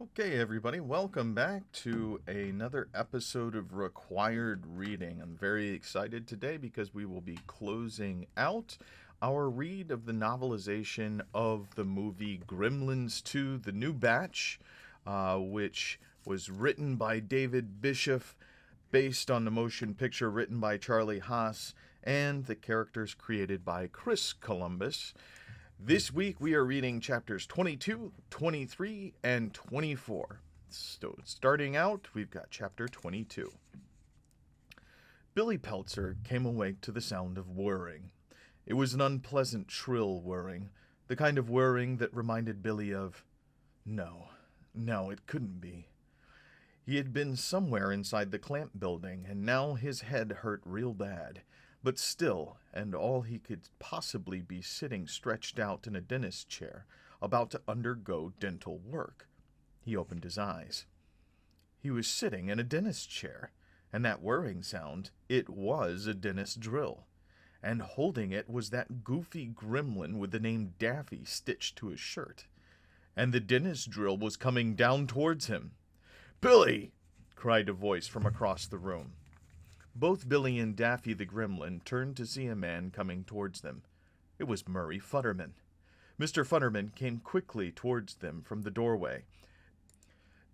Okay, everybody, welcome back to another episode of Required Reading. I'm very excited today because we will be closing out our read of the novelization of the movie Gremlins 2, The New Batch, which was written by David Bishop, based on the motion picture written by Charlie Haas, and the characters created by Chris Columbus. This week we are reading chapters 22, 23, and 24. So starting out, we've got chapter 22. Billy Peltzer came awake to the sound of whirring. It was an unpleasant, shrill whirring, the kind of whirring that reminded Billy of... No, it couldn't be. He had been somewhere inside the clamp building, and now his head hurt real bad. But still, and all he could possibly be sitting stretched out in a dentist's chair, about to undergo dental work. He opened his eyes. He was sitting in a dentist's chair, and that whirring sound, it was a dentist drill. And holding it was that goofy gremlin with the name Daffy stitched to his shirt. And the dentist drill was coming down towards him. "Billy!" cried a voice from across the room. Both Billy and Daffy the Gremlin turned to see a man coming towards them. It was Murray Futterman. Mr. Futterman came quickly towards them from the doorway.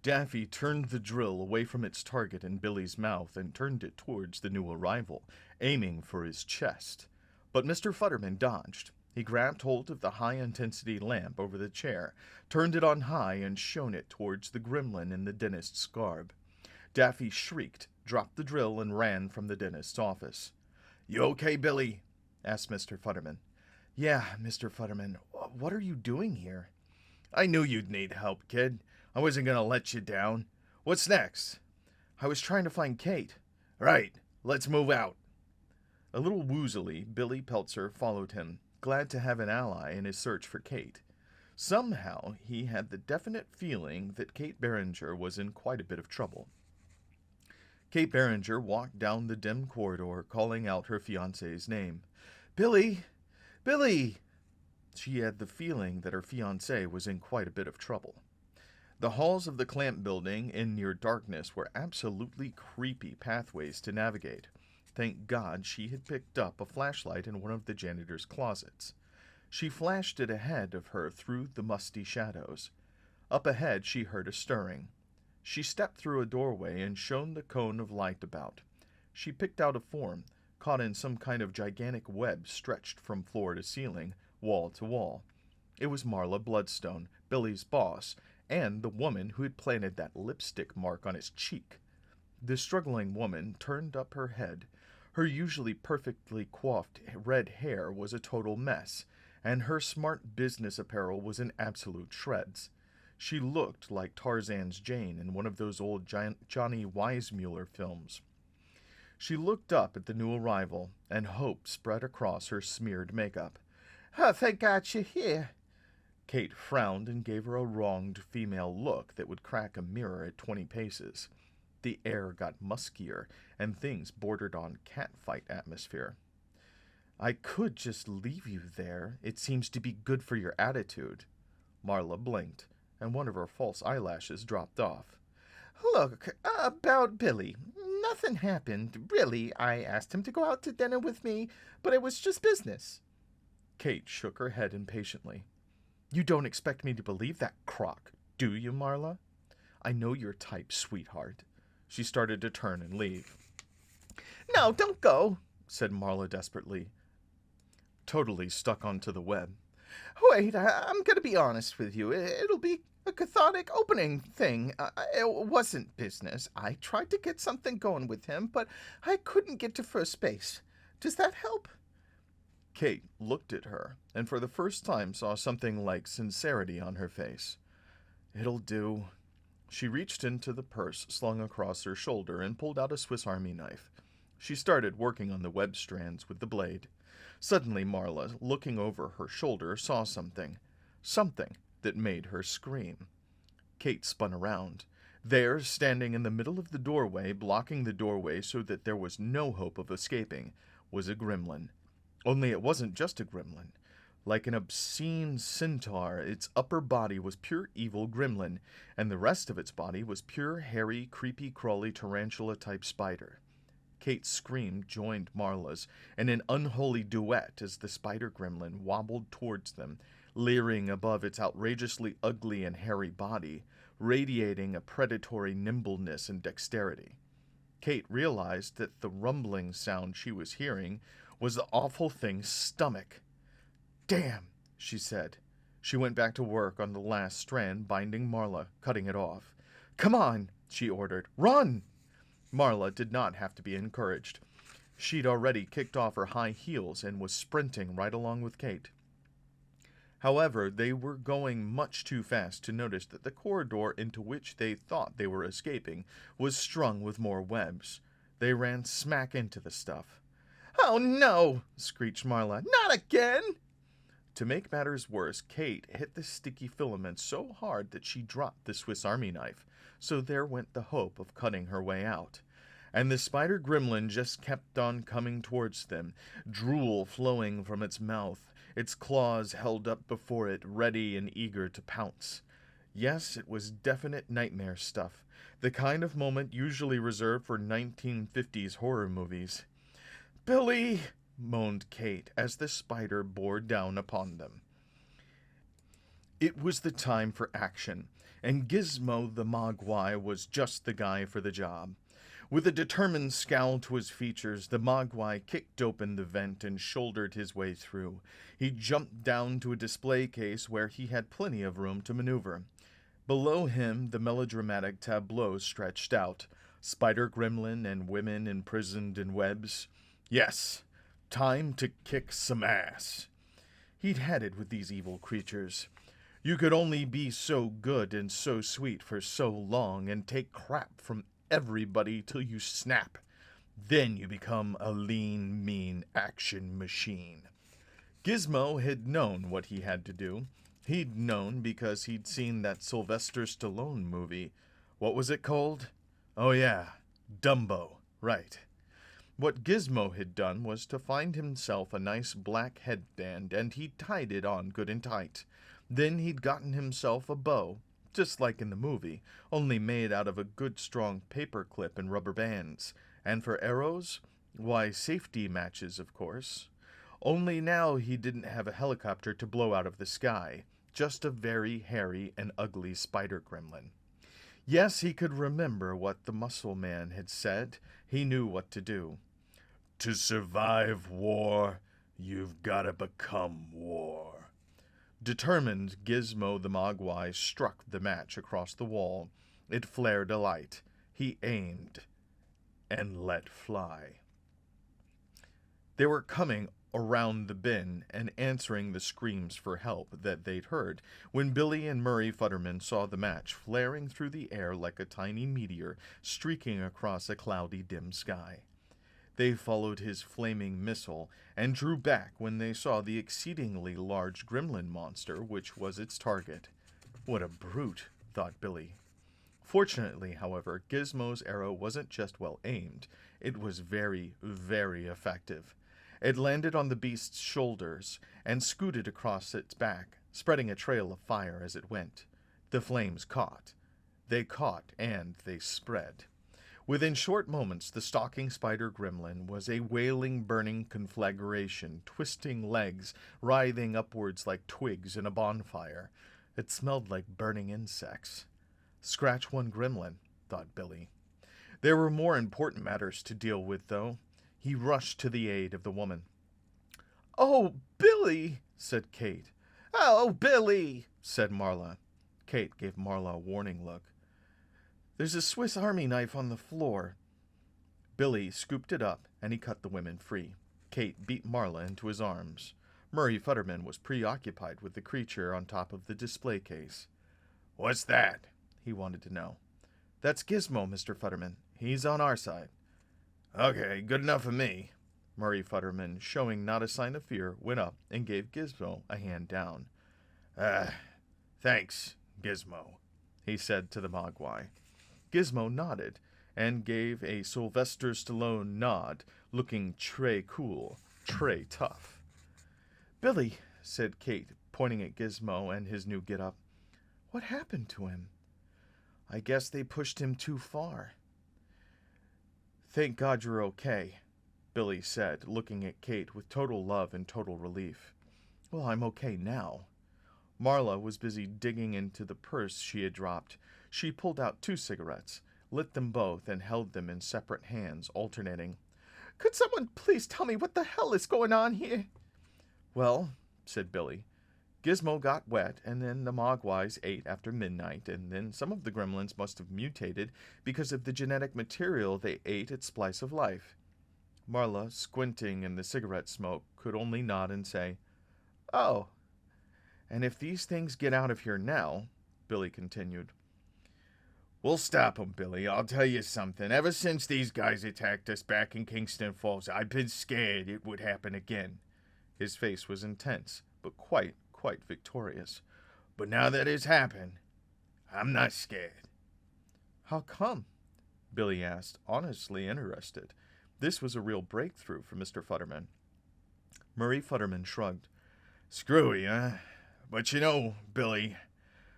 Daffy turned the drill away from its target in Billy's mouth and turned it towards the new arrival, aiming for his chest. But Mr. Futterman dodged. He grabbed hold of the high-intensity lamp over the chair, turned it on high, and shone it towards the gremlin in the dentist's garb. Daffy shrieked, dropped the drill, and ran from the dentist's office. "You okay, Billy?" asked Mr. Futterman. "Yeah, Mr. Futterman. What are you doing here?" "I knew you'd need help, kid. I wasn't going to let you down. What's next?" "I was trying to find Kate." "Right. Let's move out." A little woozily, Billy Peltzer followed him, glad to have an ally in his search for Kate. Somehow, he had the definite feeling that Kate Barringer was in quite a bit of trouble. Kate Barringer walked down the dim corridor, calling out her fiancé's name. "Billy! Billy!" She had the feeling that her fiancé was in quite a bit of trouble. The halls of the clamp building in near darkness were absolutely creepy pathways to navigate. Thank God she had picked up a flashlight in one of the janitor's closets. She flashed it ahead of her through the musty shadows. Up ahead she heard a stirring. She stepped through a doorway and shone the cone of light about. She picked out a form, caught in some kind of gigantic web stretched from floor to ceiling, wall to wall. It was Marla Bloodstone, Billy's boss, and the woman who had planted that lipstick mark on his cheek. The struggling woman turned up her head. Her usually perfectly coiffed red hair was a total mess, and her smart business apparel was in absolute shreds. She looked like Tarzan's Jane in one of those old Johnny Weissmuller films. She looked up at the new arrival, and hope spread across her smeared makeup. "Oh, thank God you're here." Kate frowned and gave her a wronged female look that would crack a mirror at 20 paces. The air got muskier, and things bordered on catfight atmosphere. "I could just leave you there. It seems to be good for your attitude." Marla blinked, and one of her false eyelashes dropped off. "Look, about Billy. Nothing happened, really. I asked him to go out to dinner with me, but it was just business." Kate shook her head impatiently. "You don't expect me to believe that crock, do you, Marla? I know your type, sweetheart." She started to turn and leave. "No, don't go," said Marla desperately, totally stuck onto the web. "Wait, I'm going to be honest with you. It'll be a cathartic opening thing. It wasn't business. I tried to get something going with him, but I couldn't get to first base. Does that help?" Kate looked at her, and for the first time saw something like sincerity on her face. "It'll do." She reached into the purse slung across her shoulder and pulled out a Swiss Army knife. She started working on the web strands with the blade. Suddenly Marla, looking over her shoulder, saw something that made her scream. Kate spun around. There, standing in the middle of the doorway, blocking the doorway so that there was no hope of escaping, was a gremlin. Only it wasn't just a gremlin. Like an obscene centaur, its upper body was pure evil gremlin, and the rest of its body was pure hairy, creepy-crawly tarantula-type spider. Kate's scream joined Marla's in an unholy duet as the spider gremlin wobbled towards them, leering above its outrageously ugly and hairy body, radiating a predatory nimbleness and dexterity. Kate realized that the rumbling sound she was hearing was the awful thing's stomach. "Damn," she said. She went back to work on the last strand, binding Marla, cutting it off. "Come on," she ordered. "Run!" Marla did not have to be encouraged. She'd already kicked off her high heels and was sprinting right along with Kate. However, they were going much too fast to notice that the corridor into which they thought they were escaping was strung with more webs. They ran smack into the stuff. "Oh no!" screeched Marla. "Not again!" To make matters worse, Kate hit the sticky filament so hard that she dropped the Swiss Army knife, so there went the hope of cutting her way out. And the spider gremlin just kept on coming towards them, drool flowing from its mouth, its claws held up before it, ready and eager to pounce. Yes, it was definite nightmare stuff, the kind of moment usually reserved for 1950s horror movies. "Billy!" moaned Kate as the spider bore down upon them. It was the time for action, and Gizmo the Mogwai was just the guy for the job. With a determined scowl to his features, the Mogwai kicked open the vent and shouldered his way through. He jumped down to a display case where he had plenty of room to maneuver. Below him, the melodramatic tableau stretched out. Spider gremlin and women imprisoned in webs. Yes, time to kick some ass. He'd had it with these evil creatures. You could only be so good and so sweet for so long and take crap from everybody till you snap. Then you become a lean, mean action machine. Gizmo had known what he had to do. He'd known because he'd seen that Sylvester Stallone movie. What was it called? Oh yeah, Dumbo, right. What Gizmo had done was to find himself a nice black headband, and he'd tied it on good and tight. Then he'd gotten himself a bow, just like in the movie, only made out of a good strong paper clip and rubber bands. And for arrows? Why, safety matches, of course. Only now he didn't have a helicopter to blow out of the sky, just a very hairy and ugly spider gremlin. Yes, he could remember what the muscle man had said. He knew what to do. To survive war, you've gotta become war. Determined, Gizmo the Mogwai struck the match across the wall. It flared a light. He aimed and let fly. They were coming around the bin and answering the screams for help that they'd heard when Billy and Murray Futterman saw the match flaring through the air like a tiny meteor streaking across a cloudy, dim sky. They followed his flaming missile and drew back when they saw the exceedingly large gremlin monster which was its target. What a brute, thought Billy. Fortunately, however, Gizmo's arrow wasn't just well aimed, it was very, very effective. It landed on the beast's shoulders and scooted across its back, spreading a trail of fire as it went. The flames caught. They caught and they spread. Within short moments, the stalking spider gremlin was a wailing, burning conflagration, twisting legs, writhing upwards like twigs in a bonfire. It smelled like burning insects. Scratch one gremlin, thought Billy. There were more important matters to deal with, though. He rushed to the aid of the woman. "Oh, Billy!" said Kate. "Oh, Billy!" said Marla. Kate gave Marla a warning look. "There's a Swiss Army knife on the floor." Billy scooped it up, and he cut the women free. Kate beat Marla into his arms. Murray Futterman was preoccupied with the creature on top of the display case. "What's that?" he wanted to know. "That's Gizmo, Mr. Futterman. He's on our side." "Okay, good enough for me." Murray Futterman, showing not a sign of fear, went up and gave Gizmo a hand down. Thanks, Gizmo," he said to the Mogwai. Gizmo nodded and gave a Sylvester Stallone nod, looking très cool, très tough. "Billy," said Kate, pointing at Gizmo and his new get-up. "What happened to him?" "I guess they pushed him too far." "Thank God you're okay," Billy said, looking at Kate with total love and total relief. "Well, I'm okay now." Marla was busy digging into the purse she had dropped. She pulled out 2 cigarettes, lit them both, and held them in separate hands, alternating. "Could someone please tell me what the hell is going on here?" "Well," said Billy, "Gizmo got wet, and then the Mogwais ate after midnight, and then some of the gremlins must have mutated because of the genetic material they ate at Splice of Life." Marla, squinting in the cigarette smoke, could only nod and say, "Oh." "And if these things get out of here now," Billy continued. "We'll stop 'em, Billy. I'll tell you something. Ever since these guys attacked us back in Kingston Falls, I've been scared it would happen again." His face was intense, but quite victorious. "But now that it's happened, I'm not scared." "How come?" Billy asked, honestly interested. This was a real breakthrough for Mr. Futterman. Murray Futterman shrugged. "Screwy, huh? But you know, Billy,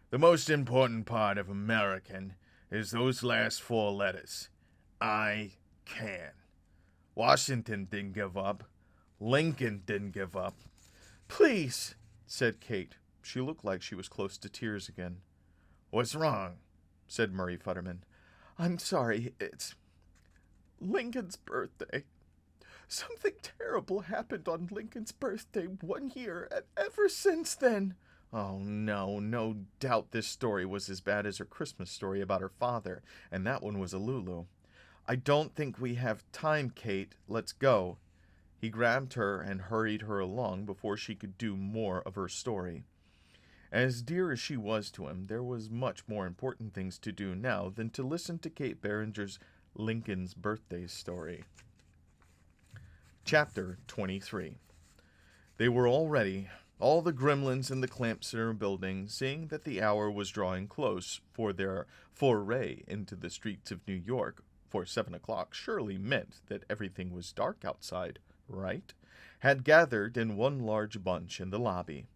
the most important part of American is those last 4 letters. I can. Washington didn't give up. Lincoln didn't give up." "Please," said Kate. She looked like she was close to tears again. "What's wrong?" said Murray Futterman. "I'm sorry, it's Lincoln's birthday. Something terrible happened on Lincoln's birthday 1 year, and ever since then—" Oh no doubt this story was as bad as her Christmas story about her father, and that one was a Lulu. "I don't think we have time, Kate. Let's go." He grabbed her and hurried her along before she could do more of her story. As dear as she was to him, there was much more important things to do now than to listen to Kate Barringer's Lincoln's birthday story. Chapter 23. They were all ready, all the gremlins in the Clamp Center building, seeing that the hour was drawing close for their foray into the streets of New York, for 7 o'clock surely meant that everything was dark outside, right? Had gathered in one large bunch in the lobby.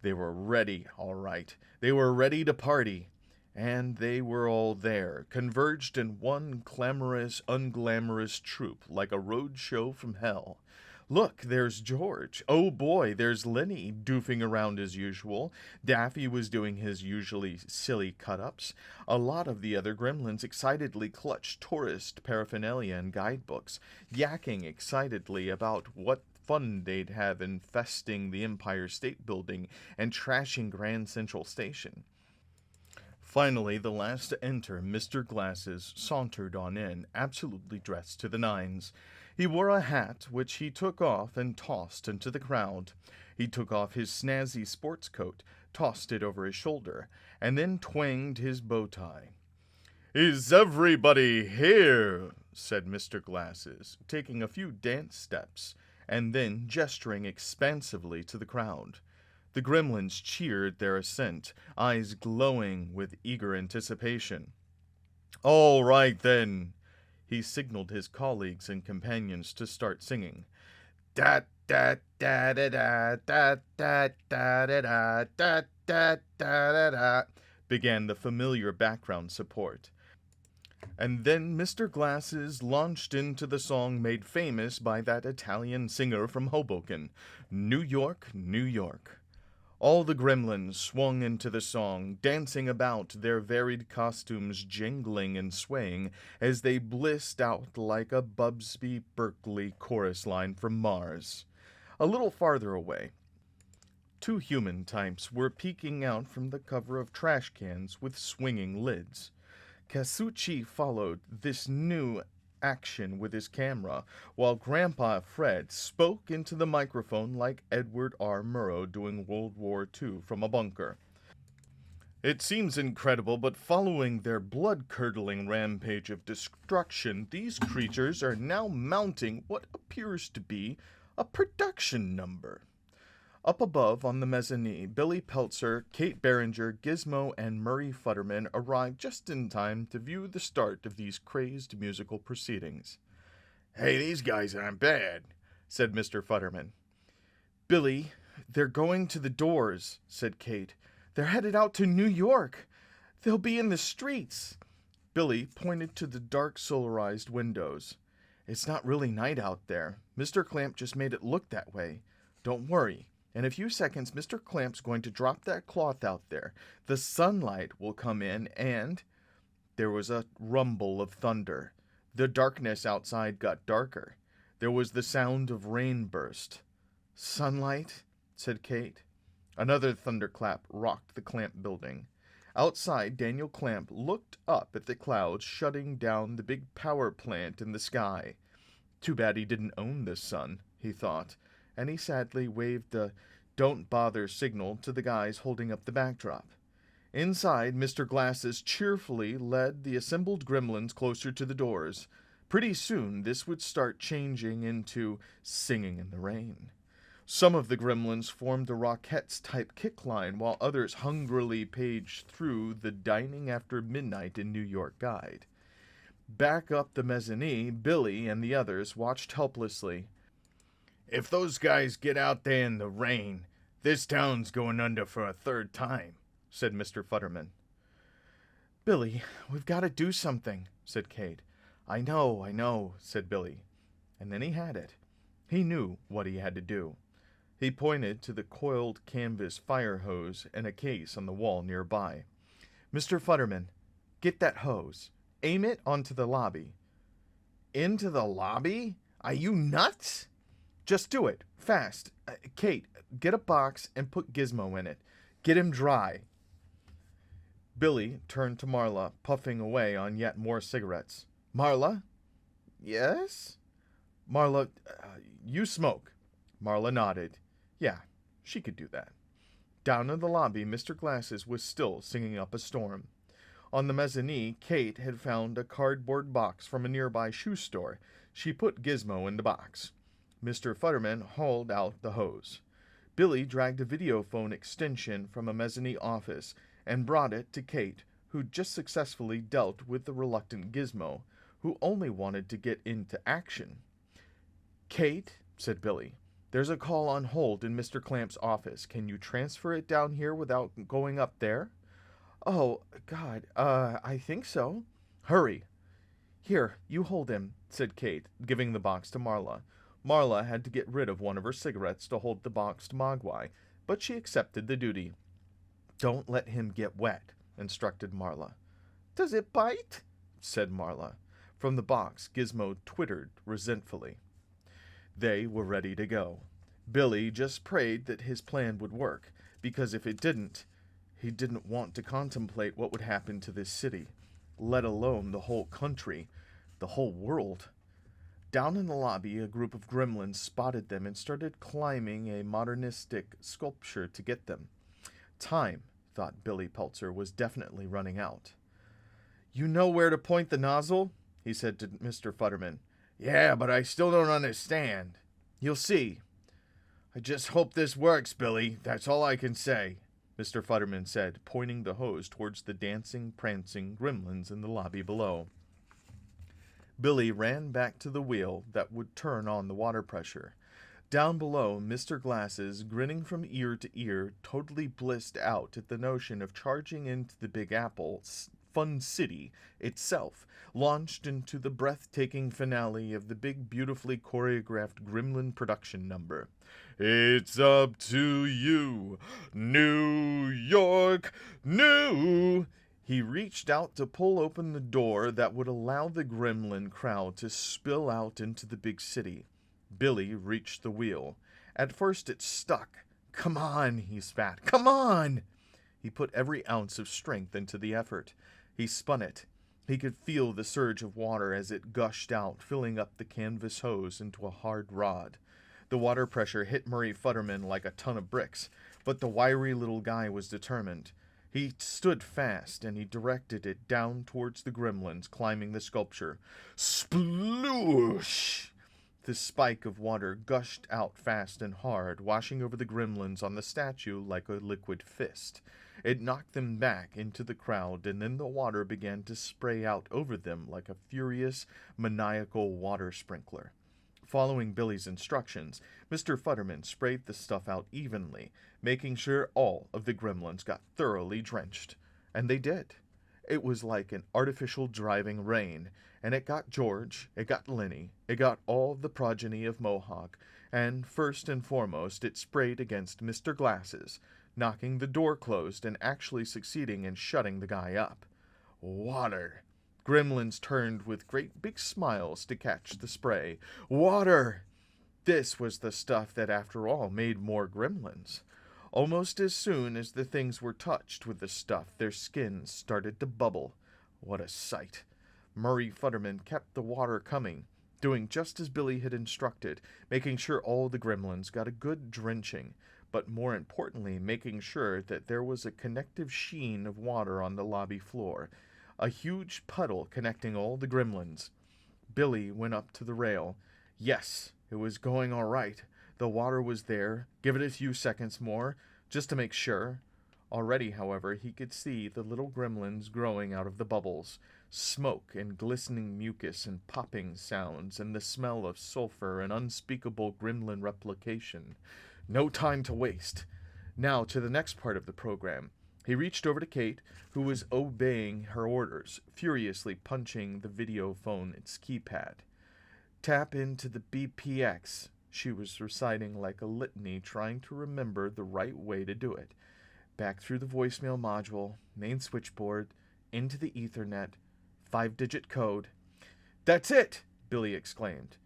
They were ready, all right. They were ready to party. And they were all there, converged in one clamorous, unglamorous troop, like a road show from hell. Look, there's George. Oh boy, there's Lenny, doofing around as usual. Daffy was doing his usually silly cut-ups. A lot of the other gremlins excitedly clutched tourist paraphernalia and guidebooks, yakking excitedly about what fun they'd have infesting the Empire State Building and trashing Grand Central Station. Finally, the last to enter, Mr. Glasses, sauntered on in, absolutely dressed to the nines. He wore a hat, which he took off and tossed into the crowd. He took off his snazzy sports coat, tossed it over his shoulder, and then twanged his bow tie. "Is everybody here?" said Mr. Glasses, taking a few dance steps, and then gesturing expansively to the crowd. The gremlins cheered their assent, eyes glowing with eager anticipation. "All right, then." He signaled his colleagues and companions to start singing. "Da da da da da da da da da da da da da," began the familiar background support. And then Mr. Glasses launched into the song made famous by that Italian singer from Hoboken, "New York, New York." All the gremlins swung into the song, dancing about, their varied costumes jingling and swaying as they blissed out like a Bubsby Berkeley chorus line from Mars. A little farther away, 2 human types were peeking out from the cover of trash cans with swinging lids. Casucci followed this new action with his camera, while Grandpa Fred spoke into the microphone like Edward R. Murrow doing World War II from a bunker. It seems incredible, but following their blood-curdling rampage of destruction, these creatures are now mounting what appears to be a production number. Up above on the mezzanine, Billy Peltzer, Kate Barringer, Gizmo, and Murray Futterman arrived just in time to view the start of these crazed musical proceedings. "Hey, these guys aren't bad," said Mr. Futterman. Billy, They're going to the doors, said Kate. They're headed out to New York. They'll be in the streets. Billy pointed to the dark solarized windows. It's not really night out there. Mr. Clamp just made it look that way. Don't worry. In a few seconds, Mr. Clamp's going to drop that cloth out there. The sunlight will come in and... There was a rumble of thunder. The darkness outside got darker. There was the sound of rain burst. Sunlight? Said Kate. Another thunderclap rocked the Clamp building. Outside, Daniel Clamp looked up at the clouds shutting down the big power plant in the sky. Too bad he didn't own the sun, he thought, and he sadly waved a don't bother signal to the guys holding up the backdrop. Inside, Mr. Glasses cheerfully led the assembled gremlins closer to the doors. Pretty soon, this would start changing into Singing in the Rain. Some of the gremlins formed the Rockettes-type kick line, while others hungrily paged through the Dining After Midnight in New York guide. Back up the mezzanine, Billy and the others watched helplessly. If those guys get out there in the rain, this town's going under for a third time, said Mr. Futterman. Billy, we've got to do something, said Kate. I know, said Billy. And then he had it. He knew what he had to do. He pointed to the coiled canvas fire hose and a case on the wall nearby. Mr. Futterman, get that hose. Aim it onto the lobby. Into the lobby? Are you nuts? Just do it, fast. Kate, get a box and put Gizmo in it. Get him dry. Billy turned to Marla, puffing away on yet more cigarettes. Marla? Yes? Marla, you smoke. Marla nodded. Yeah, she could do that. Down in the lobby, Mr. Glasses was still singing up a storm. On the mezzanine, Kate had found a cardboard box from a nearby shoe store. She put Gizmo in the box. Mr. Futterman hauled out the hose. Billy dragged a videophone extension from a mezzanine office and brought it to Kate, who just successfully dealt with the reluctant Gizmo, who only wanted to get into action. Kate, said Billy, there's a call on hold in Mr. Clamp's office. Can you transfer it down here without going up there? Oh, God, I think so. Hurry. Here, you hold him, said Kate, giving the box to Marla. Marla had to get rid of one of her cigarettes to hold the box to Mogwai, but she accepted the duty. Don't let him get wet, instructed Marla. Does it bite? Said Marla. From the box, Gizmo twittered resentfully. They were ready to go. Billy just prayed that his plan would work, because if it didn't, he didn't want to contemplate what would happen to this city, let alone the whole country, the whole world. Down in the lobby, a group of gremlins spotted them and started climbing a modernistic sculpture to get them. Time, thought Billy Peltzer, was definitely running out. You know where to point the nozzle? He said to Mr. Futterman. Yeah, but I still don't understand. You'll see. I just hope this works, Billy. That's all I can say, Mr. Futterman said, pointing the hose towards the dancing, prancing gremlins in the lobby below. Billy ran back to the wheel that would turn on the water pressure. Down below, Mr. Glasses, grinning from ear to ear, totally blissed out at the notion of charging into the Big Apple Fun City itself, launched into the breathtaking finale of the big, beautifully choreographed Gremlin production number. It's up to you, New York, new. He reached out to pull open the door that would allow the gremlin crowd to spill out into the big city. Billy reached the wheel. At first it stuck. Come on, he spat. Come on! He put every ounce of strength into the effort. He spun it. He could feel the surge of water as it gushed out, filling up the canvas hose into a hard rod. The water pressure hit Murray Futterman like a ton of bricks, but the wiry little guy was determined. He stood fast, and he directed it down towards the gremlins climbing the sculpture. Sploosh! The spike of water gushed out fast and hard, washing over the gremlins on the statue like a liquid fist. It knocked them back into the crowd, and then the water began to spray out over them like a furious, maniacal water sprinkler. Following Billy's instructions, Mr. Futterman sprayed the stuff out evenly, making sure all of the gremlins got thoroughly drenched. And they did. It was like an artificial driving rain, and it got George, it got Lenny, it got all the progeny of Mohawk, and first and foremost it sprayed against Mr. Glasses, knocking the door closed and actually succeeding in shutting the guy up. Water! Gremlins turned with great big smiles to catch the spray. Water! This was the stuff that, after all, made more gremlins. Almost as soon as the things were touched with the stuff, their skins started to bubble. What a sight! Murray Futterman kept the water coming, doing just as Billy had instructed, making sure all the gremlins got a good drenching, but more importantly, making sure that there was a connective sheen of water on the lobby floor, a huge puddle connecting all the gremlins. Billy went up to the rail. Yes, it was going all right. The water was there. Give it a few seconds more, just to make sure. Already, however, he could see the little gremlins growing out of the bubbles. Smoke and glistening mucus and popping sounds and the smell of sulfur and unspeakable gremlin replication. No time to waste. Now to the next part of the program. He reached over to Kate, who was obeying her orders, furiously punching the video phone its keypad. Tap into the BPX. She was reciting like a litany, trying to remember the right way to do it. Back through the voicemail module, main switchboard, into the Ethernet, 5-digit code. That's it! Billy exclaimed.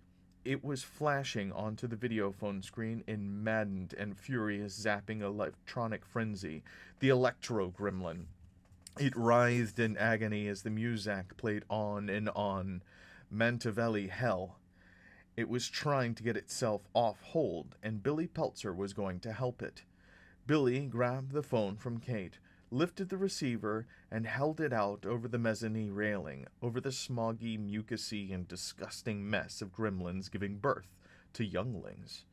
It was flashing onto the video phone screen in maddened and furious zapping electronic frenzy, the Electro Gremlin. It writhed in agony as the muzak played on and on. Mantavelli hell. It was trying to get itself off hold, and Billy Peltzer was going to help it. Billy grabbed the phone from Kate, lifted the receiver, and held it out over the mezzanine railing, over the smoggy, mucusy, and disgusting mess of gremlins giving birth to younglings,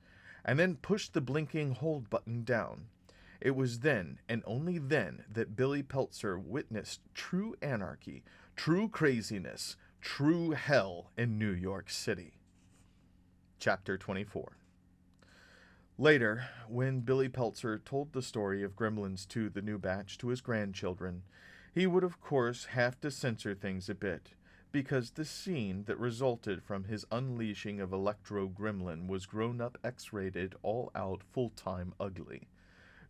and then pushed the blinking hold button down. It was then, and only then, that Billy Peltzer witnessed true anarchy, true craziness, true hell in New York City. Chapter 24. Later, when Billy Peltzer told the story of Gremlins 2 the New Batch to his grandchildren, he would of course have to censor things a bit, because the scene that resulted from his unleashing of Electro Gremlin was grown-up X-rated, all-out, full-time ugly.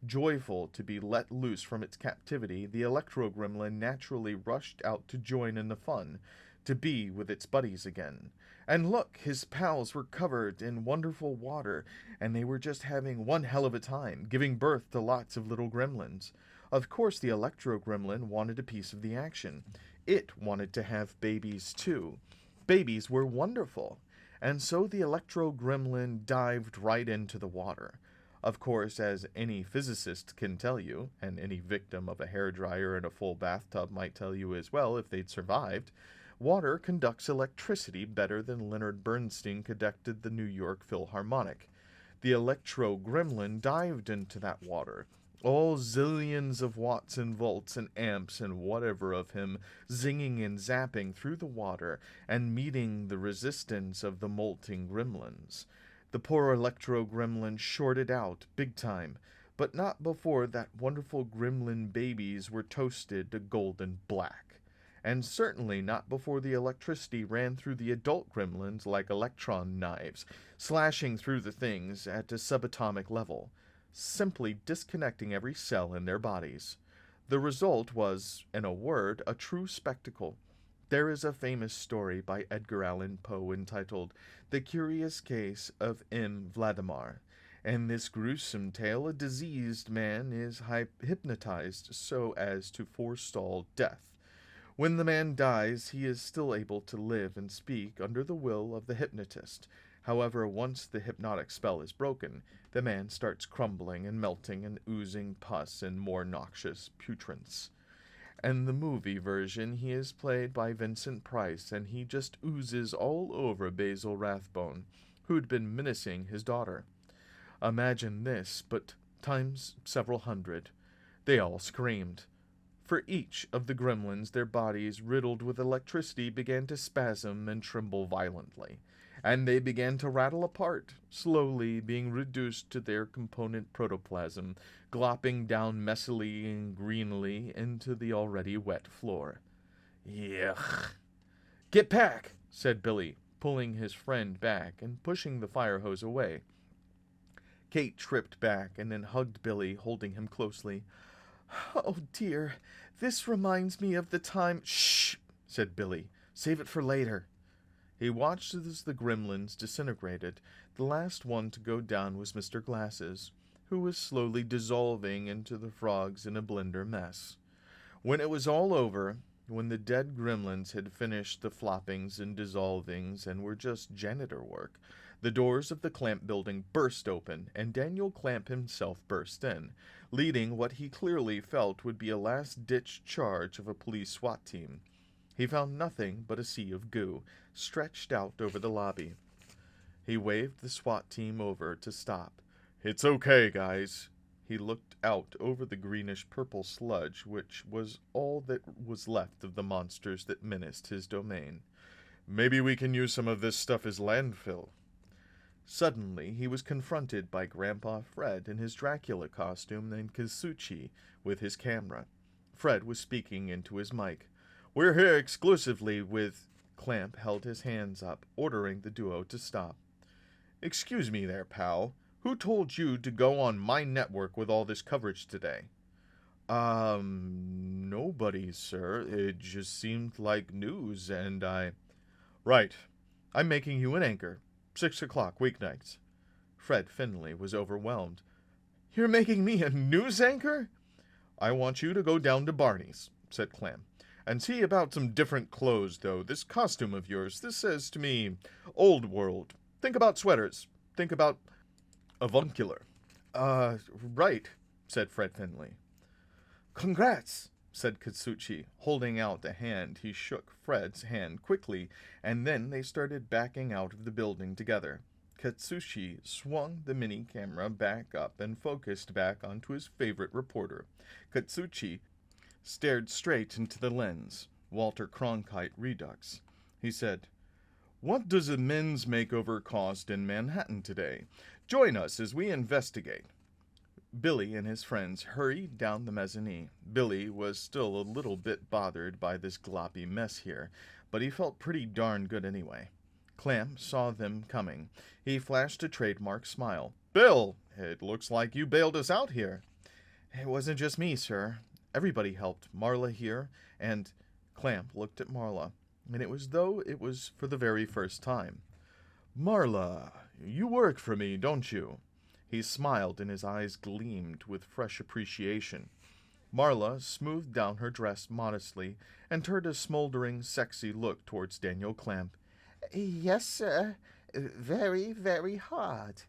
Joyful to be let loose from its captivity, the Electro Gremlin naturally rushed out to join in the fun, to be with its buddies again. And look, his pals were covered in wonderful water, and they were just having one hell of a time, giving birth to lots of little gremlins. Of course, the Electro Gremlin wanted a piece of the action. It wanted to have babies, too. Babies were wonderful. And so the Electro Gremlin dived right into the water. Of course, as any physicist can tell you, and any victim of a hairdryer and a full bathtub might tell you as well if they'd survived, water conducts electricity better than Leonard Bernstein conducted the New York Philharmonic. The Electro Gremlin dived into that water, all zillions of watts and volts and amps and whatever of him zinging and zapping through the water and meeting the resistance of the molting gremlins. The poor Electro Gremlin shorted out big time, but not before that wonderful gremlin babies were toasted to golden black. And certainly not before the electricity ran through the adult gremlins like electron knives, slashing through the things at a subatomic level, simply disconnecting every cell in their bodies. The result was, in a word, a true spectacle. There is a famous story by Edgar Allan Poe entitled The Curious Case of M. Vladimir. In this gruesome tale, a diseased man is hypnotized so as to forestall death. When the man dies, he is still able to live and speak under the will of the hypnotist. However, once the hypnotic spell is broken, the man starts crumbling and melting and oozing pus and more noxious putrents. In the movie version, he is played by Vincent Price, and he just oozes all over Basil Rathbone, who'd been menacing his daughter. Imagine this, but times several hundred. They all screamed. For each of the gremlins, their bodies riddled with electricity began to spasm and tremble violently, and they began to rattle apart, slowly being reduced to their component protoplasm, glopping down messily and greenly into the already wet floor. Yuck. Get back, said Billy, pulling his friend back and pushing the fire hose away. Kate tripped back and then hugged Billy, holding him closely. Oh dear, this reminds me of the time— Shh, said Billy. Save it for later. He watched as the gremlins disintegrated. The last one to go down was Mr. Glasses, who was slowly dissolving into the frogs in a blender mess. When it was all over, when the dead gremlins had finished the floppings and dissolvings and were just janitor work, the doors of the Clamp building burst open, and Daniel Clamp himself burst in, leading what he clearly felt would be a last-ditch charge of a police SWAT team. He found nothing but a sea of goo, stretched out over the lobby. He waved the SWAT team over to stop. It's okay, guys. He looked out over the greenish-purple sludge, which was all that was left of the monsters that menaced his domain. Maybe we can use some of this stuff as landfill. Suddenly, he was confronted by Grandpa Fred in his Dracula costume and Kasuchi with his camera. Fred was speaking into his mic. We're here exclusively with— Clamp held his hands up, ordering the duo to stop. Excuse me there, pal. Who told you to go on my network with all this coverage today? Nobody, sir. It just seemed like news, and I— Right. I'm making you an anchor. 6 o'clock, weeknights. Fred Finley was overwhelmed. You're making me a news anchor? I want you to go down to Barney's, said Clam, and see about some different clothes, though. This costume of yours, this says to me, old world. Think about sweaters. Think about avuncular. Right, said Fred Finley. Congrats, said Katsuchi, holding out a hand. He shook Fred's hand quickly, and then they started backing out of the building together. Katsushi swung the mini camera back up and focused back onto his favorite reporter. Katsuchi stared straight into the lens, Walter Cronkite Redux. He said, What does a men's makeover cost in Manhattan today? Join us as we investigate. Billy and his friends hurried down the mezzanine. Billy was still a little bit bothered by this gloppy mess here, but he felt pretty darn good anyway. Clamp saw them coming. He flashed a trademark smile. Bill, it looks like you bailed us out here. It wasn't just me, sir. Everybody helped. Marla here, and— Clamp looked at Marla, and it was though it was for the very first time. Marla, you work for me, don't you? He smiled, and his eyes gleamed with fresh appreciation. Marla smoothed down her dress modestly and turned a smoldering, sexy look towards Daniel Clamp. Yes, sir. Very, very hard.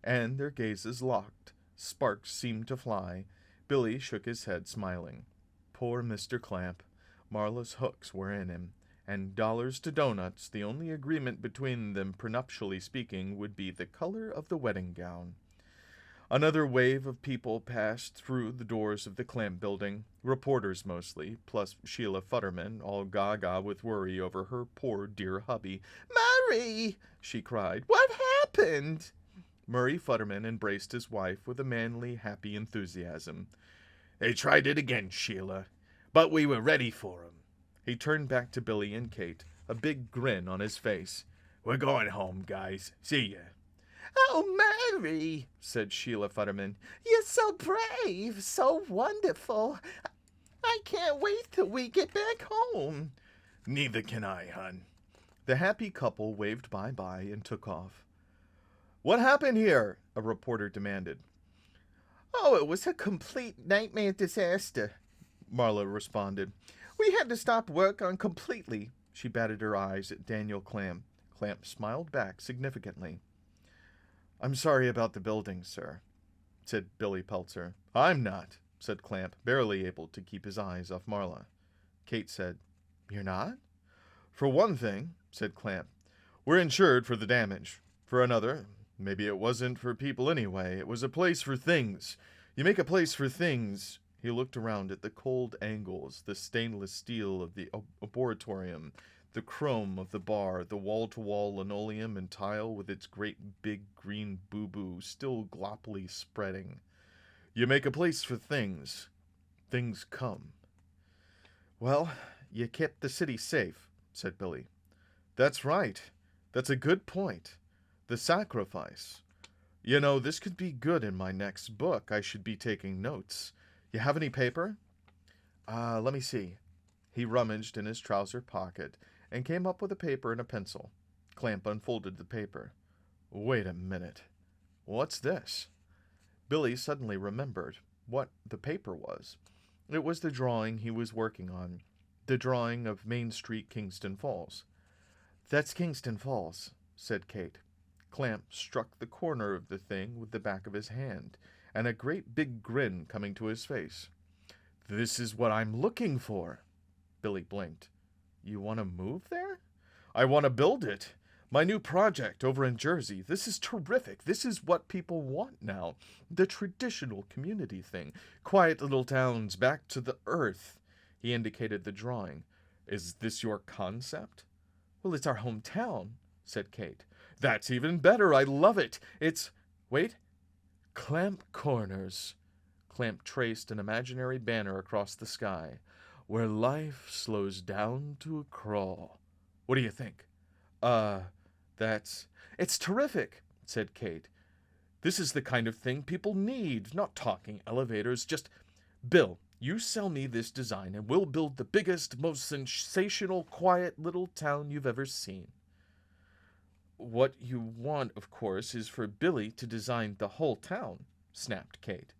And their gazes locked. Sparks seemed to fly. Billy shook his head, smiling. Poor Mr. Clamp. Marla's hooks were in him, and dollars to donuts, the only agreement between them, prenuptially speaking, would be the color of the wedding gown. Another wave of people passed through the doors of the Clamp building, reporters mostly, plus Sheila Futterman, all gaga with worry over her poor dear hubby. Murray! She cried. What happened? Murray Futterman embraced his wife with a manly, happy enthusiasm. They tried it again, Sheila, but we were ready for 'em. He turned back to Billy and Kate, a big grin on his face. We're going home, guys. See ya. Oh, Mary, said Sheila Futterman. You're so brave, so wonderful. I can't wait till we get back home. Neither can I, hon. The happy couple waved bye-bye and took off. What happened here? A reporter demanded. Oh, it was a complete nightmare disaster, Marla responded. We had to stop work on completely. She batted her eyes at Daniel Clamp. Clamp smiled back significantly. I'm sorry about the building, sir, said Billy Peltzer. I'm not, said Clamp, barely able to keep his eyes off Marla. Kate said, You're not? For one thing, said Clamp, we're insured for the damage. For another, maybe it wasn't for people anyway. It was a place for things. You make a place for things. He looked around at the cold angles, the stainless steel of the arboretum, The chrome of the bar, the wall-to-wall linoleum and tile with its great big green boo-boo still gloppily spreading. You make a place for things. Things come. Well, you kept the city safe, said Billy. That's right. That's a good point. The sacrifice. You know, this could be good in my next book. I should be taking notes. You have any paper? Let me see. He rummaged in his trouser pocket and came up with a paper and a pencil. Clamp unfolded the paper. Wait a minute. What's this? Billy suddenly remembered what the paper was. It was the drawing he was working on, the drawing of Main Street, Kingston Falls. That's Kingston Falls, said Kate. Clamp struck the corner of the thing with the back of his hand, and a great big grin coming to his face. This is what I'm looking for. Billy blinked. You want to move there? I want to build it. My new project over in Jersey. This is terrific. This is what people want now. The traditional community thing. Quiet little towns back to the earth. He indicated the drawing. Is this your concept? Well, it's our hometown, said Kate. That's even better. I love it. It's... Wait. Clamp Corners. Clamp traced an imaginary banner across the sky. Where life slows down to a crawl. What do you think? It's terrific, said Kate. This is the kind of thing people need, not talking elevators, just... Bill, you sell me this design and we'll build the biggest, most sensational, quiet little town you've ever seen. What you want, of course, is for Billy to design the whole town, snapped Kate.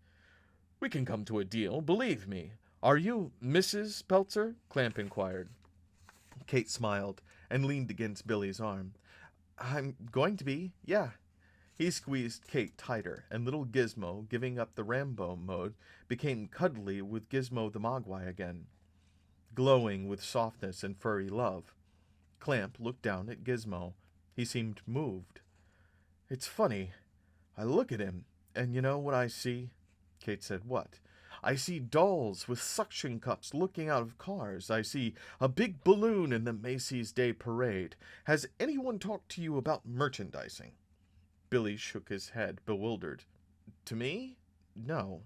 We can come to a deal, believe me. Are you Mrs. Peltzer? Clamp inquired. Kate smiled and leaned against Billy's arm. I'm going to be, yeah. He squeezed Kate tighter, and little Gizmo, giving up the Rambo mode, became cuddly with Gizmo the Mogwai again, glowing with softness and furry love. Clamp looked down at Gizmo. He seemed moved. It's funny. I look at him, and you know what I see? Kate said, what? I see dolls with suction cups looking out of cars. I see a big balloon in the Macy's Day Parade. Has anyone talked to you about merchandising? Billy shook his head, bewildered. To me? No.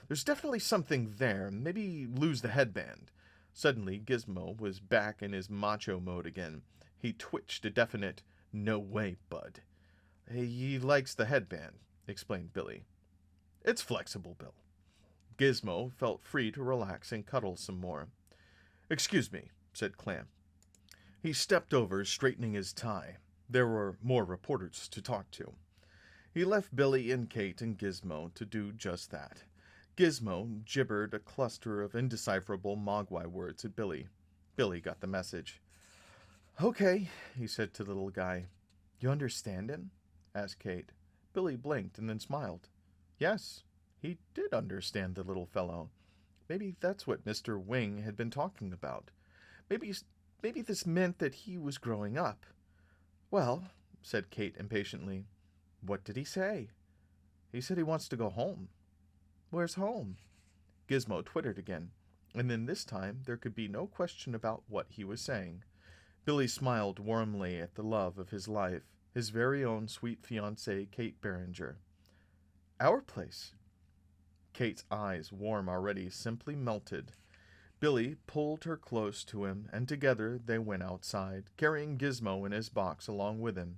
There's definitely something there. Maybe lose the headband. Suddenly, Gizmo was back in his macho mode again. He twitched a definite, no way, bud. He likes the headband, explained Billy. It's flexible, Bill. Gizmo felt free to relax and cuddle some more. Excuse me, said Clamp. He stepped over, straightening his tie. There were more reporters to talk to. He left Billy and Kate and Gizmo to do just that. Gizmo gibbered a cluster of indecipherable Mogwai words at Billy. Billy got the message. Okay, he said to the little guy. You understand him? Asked Kate. Billy blinked and then smiled. Yes. He did understand the little fellow. Maybe that's what Mr. Wing had been talking about. Maybe this meant that he was growing up. Well, said Kate impatiently, what did he say? He said he wants to go home. Where's home? Gizmo twittered again, and then this time there could be no question about what he was saying. Billy smiled warmly at the love of his life, his very own sweet fiancée, Kate Barringer. Our place. Kate's eyes, warm already, simply melted. Billy pulled her close to him, and together they went outside, carrying Gizmo in his box along with him.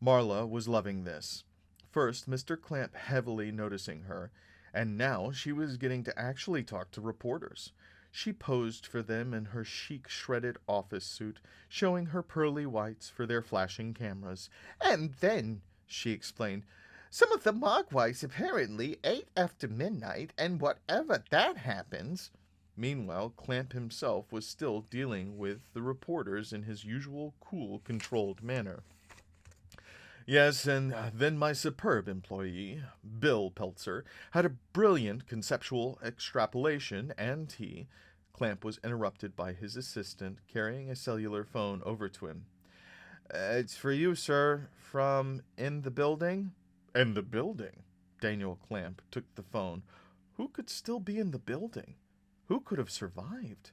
Marla was loving this. First, Mr. Clamp heavily noticing her, and now she was getting to actually talk to reporters. She posed for them in her chic shredded office suit, showing her pearly whites for their flashing cameras. And then, she explained, some of the Mogwais apparently ate after midnight, and whatever that happens... Meanwhile, Clamp himself was still dealing with the reporters in his usual cool, controlled manner. Yes, and then my superb employee, Bill Peltzer, had a brilliant conceptual extrapolation, and he... Clamp was interrupted by his assistant, carrying a cellular phone over to him. It's for you, sir, from in the building? In the building? Daniel Clamp took the phone. Who could still be in the building? Who could have survived?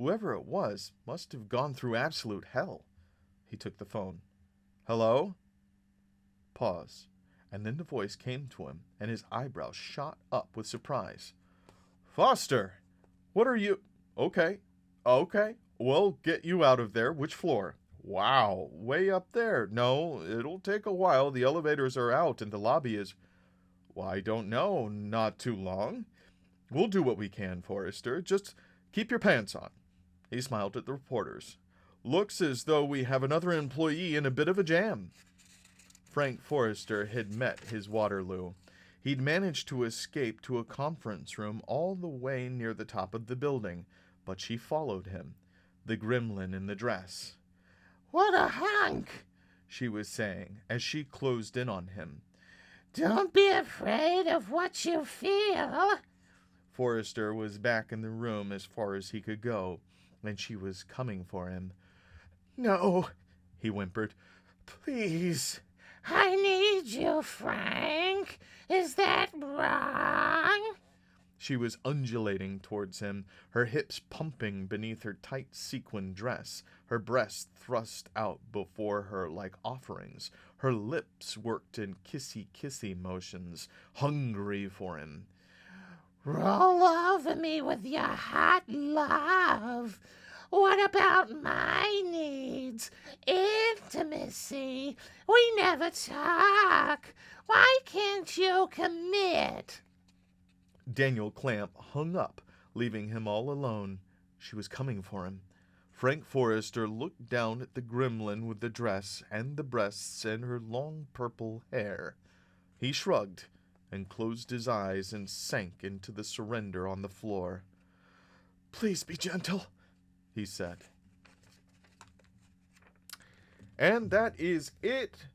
Whoever it was must have gone through absolute hell. He took the phone. Hello? Pause. And then the voice came to him, and his eyebrows shot up with surprise. Foster! What are you... Okay. We'll get you out of there. Which floor? Wow, way up there. No, it'll take a while. The elevators are out and the lobby is... Well, I don't know. Not too long. We'll do what we can, Forrester. Just keep your pants on. He smiled at the reporters. Looks as though we have another employee in a bit of a jam. Frank Forrester had met his Waterloo. He'd managed to escape to a conference room all the way near the top of the building, but she followed him, the gremlin in the dress. What a hunk, she was saying as she closed in on him. Don't be afraid of what you feel. Forrester was back in the room as far as he could go, and she was coming for him. No, he whimpered. Please. I need you, Frank. Is that wrong? She was undulating towards him, her hips pumping beneath her tight sequin dress, her breasts thrust out before her like offerings. Her lips worked in kissy-kissy motions, hungry for him. Roll over me with your hot love. What about my needs? Intimacy. We never talk. Why can't you commit? Daniel Clamp hung up, leaving him all alone. She was coming for him. Frank Forrester looked down at the gremlin with the dress and the breasts and her long purple hair. He shrugged and closed his eyes and sank into the surrender on the floor. Please be gentle, he said. And that is it,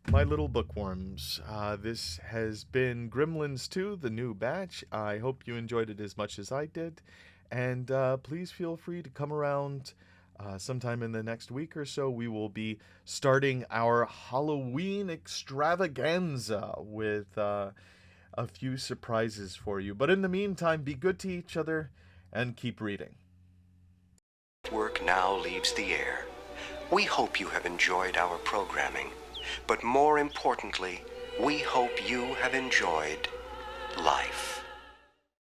my little bookworms. This has been Gremlins 2, the new batch. I hope you enjoyed it as much as I did. And please feel free to come around sometime in the next week or so. We will be starting our Halloween extravaganza with a few surprises for you. But in the meantime, be good to each other and keep reading. Work now leaves the air. We hope you have enjoyed our programming, but more importantly, we hope you have enjoyed life.